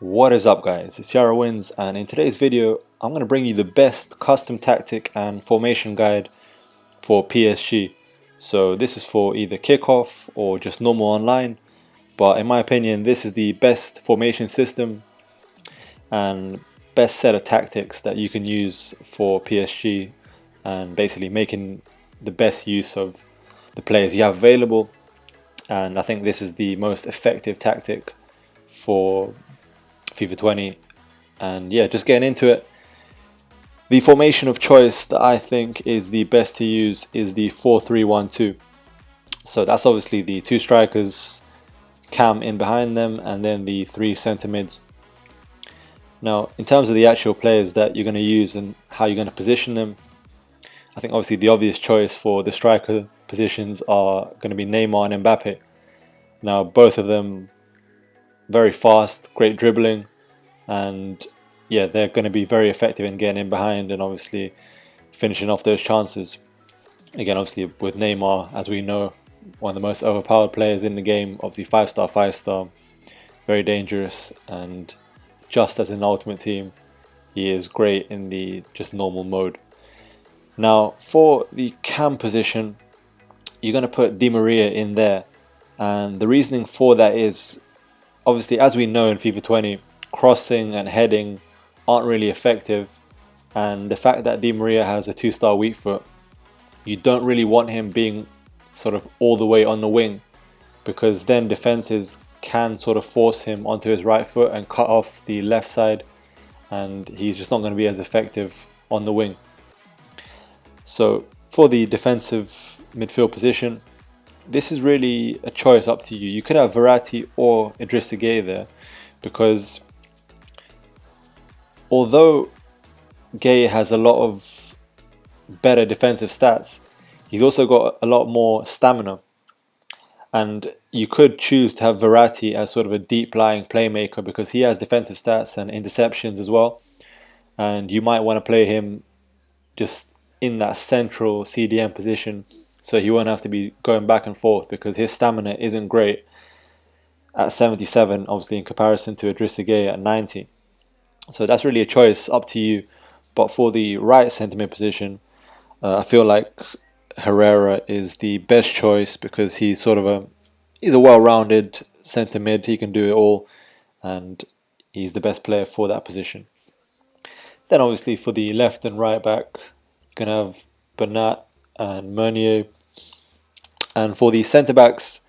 What is up, guys? It's YaroWins, and in today's video I'm going to bring you the best custom tactic and formation guide for PSG. So this is for either kickoff or just normal online, but in my opinion this is the best formation system and best set of tactics that you can use for PSG, and basically making the best use of the players you have available. And I think this is the most effective tactic for FIFA 20. And yeah, just getting into it, the formation of choice that I think is the best to use is the 4-3-1-2. So that's obviously the two strikers, Cam in behind them, and then the three centre mids. Now, in terms of the actual players that you're going to use and how you're going to position them, I think obviously the obvious choice for the striker positions are going to be Neymar and Mbappe. Now, both of them very fast, great dribbling, and yeah, they're going to be very effective in getting in behind and obviously finishing off those chances. Again, obviously with Neymar, as we know, one of the most overpowered players in the game, obviously 5-star, 5-star, very dangerous, and just as an ultimate team, he is great in the just normal mode. Now, for the cam position, you're going to put Di Maria in there, and the reasoning for that is, obviously, as we know in FIFA 20, crossing and heading aren't really effective, and the fact that Di Maria has a 2-star weak foot, you don't really want him being sort of all the way on the wing, because then defenses can sort of force him onto his right foot and cut off the left side, and he's just not going to be as effective on the wing. So for the defensive midfield position, this is really a choice up to you. You could have Verratti or Idrissa Gueye there, because although Gueye has a lot of better defensive stats, he's also got a lot more stamina. And you could choose to have Verratti as sort of a deep-lying playmaker because he has defensive stats and interceptions as well. And you might want to play him just in that central CDM position, so he won't have to be going back and forth, because his stamina isn't great at 77, obviously, in comparison to Idrissa Gueye at 90. So that's really a choice up to you. But for the right centre mid position, I feel like Herrera is the best choice, because he's sort of he's a well-rounded centre mid. He can do it all, and he's the best player for that position. Then obviously for the left and right back, you can have Bernat and Meunier. And for the centre backs,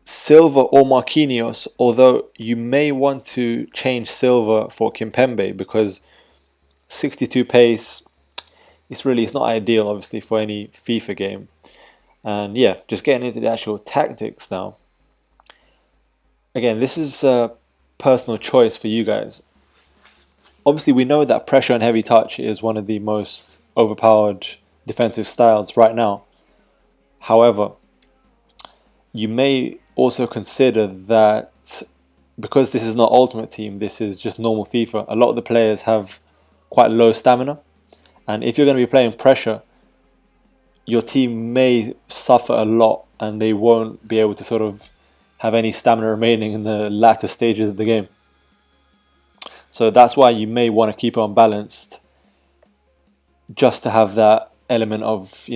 Silva or Marquinhos, although you may want to change Silva for Kimpembe, because 62 pace, it's not ideal obviously for any FIFA game. And yeah, just getting into the actual tactics now. Again, this is a personal choice for you guys. Obviously, we know that pressure and heavy touch is one of the most overpowered defensive styles right now. However, you may also consider that because this is not Ultimate Team, this is just normal FIFA, a lot of the players have quite low stamina. And if you're going to be playing pressure, your team may suffer a lot and they won't be able to sort of have any stamina remaining in the latter stages of the game. So that's why you may want to keep it unbalanced, just to have that element of,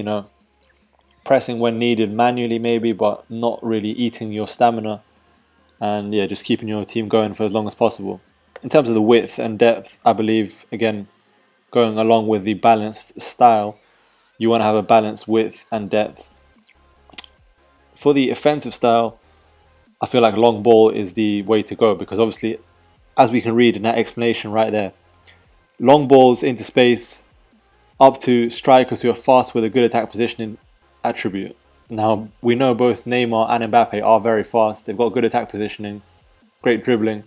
pressing when needed manually maybe, but not really eating your stamina, and yeah, just keeping your team going for as long as possible. In terms of the width and depth, I believe, again, going along with the balanced style, you want to have a balanced width and depth. For the offensive style, I feel like long ball is the way to go, because obviously, as we can read in that explanation right there, long balls into space up to strikers who are fast with a good attack positioning attribute. Now, we know both Neymar and Mbappe are very fast. They've got good attack positioning, great dribbling,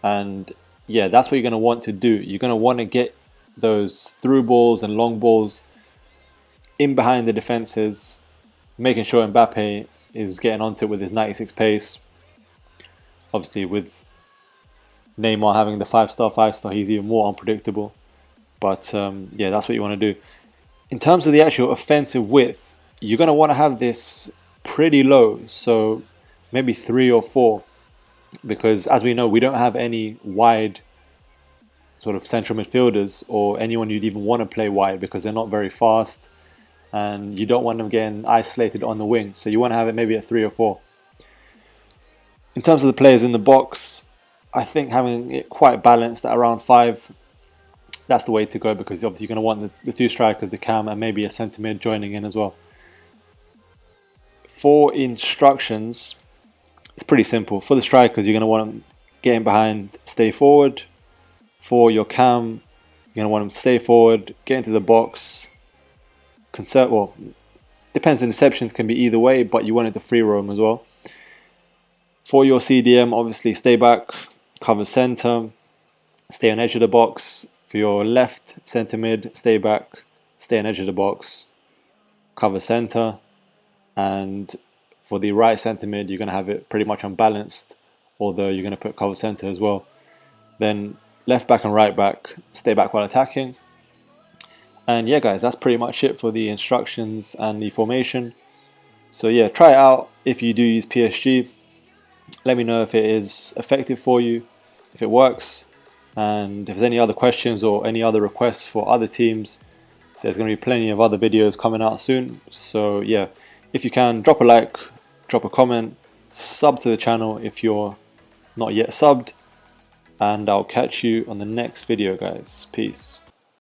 and yeah, that's what you're going to want to do. You're going to want to get those through balls and long balls in behind the defenses, making sure Mbappe is getting onto it with his 96 pace. Obviously, with Neymar having the 5-star, 5-star, he's even more unpredictable. But yeah, that's what you want to do. In terms of the actual offensive width, you're going to want to have this pretty low, so maybe 3 or 4. because as we know, we don't have any wide sort of central midfielders or anyone you'd even want to play wide, because they're not very fast and you don't want them getting isolated on the wing. So you want to have it maybe at 3 or 4. In terms of the players in the box, I think having it quite balanced at around 5, that's the way to go, because obviously you're going to want the 2 strikers, the cam, and maybe a centre mid joining in as well. For instructions, it's pretty simple. For the strikers, you're going to want them getting behind, stay forward. For your cam, you're going to want them to stay forward, get into the box, well, depends, interceptions can be either way, but you want it to free roam as well. For your CDM, obviously stay back, cover centre, stay on edge of the box. For your left centre mid, stay back, stay on edge of the box, cover centre. And for the right centre mid, you're going to have it pretty much unbalanced, although you're going to put cover centre as well. Then left back and right back, stay back while attacking. And yeah, guys, that's pretty much it for the instructions and the formation. So yeah, try it out if you do use PSG. Let me know if it is effective for you, if it works, and if there's any other questions or any other requests for other teams. There's going to be plenty of other videos coming out soon. So yeah, if you can, drop a like, drop a comment, sub to the channel if you're not yet subbed, and I'll catch you on the next video, guys. Peace.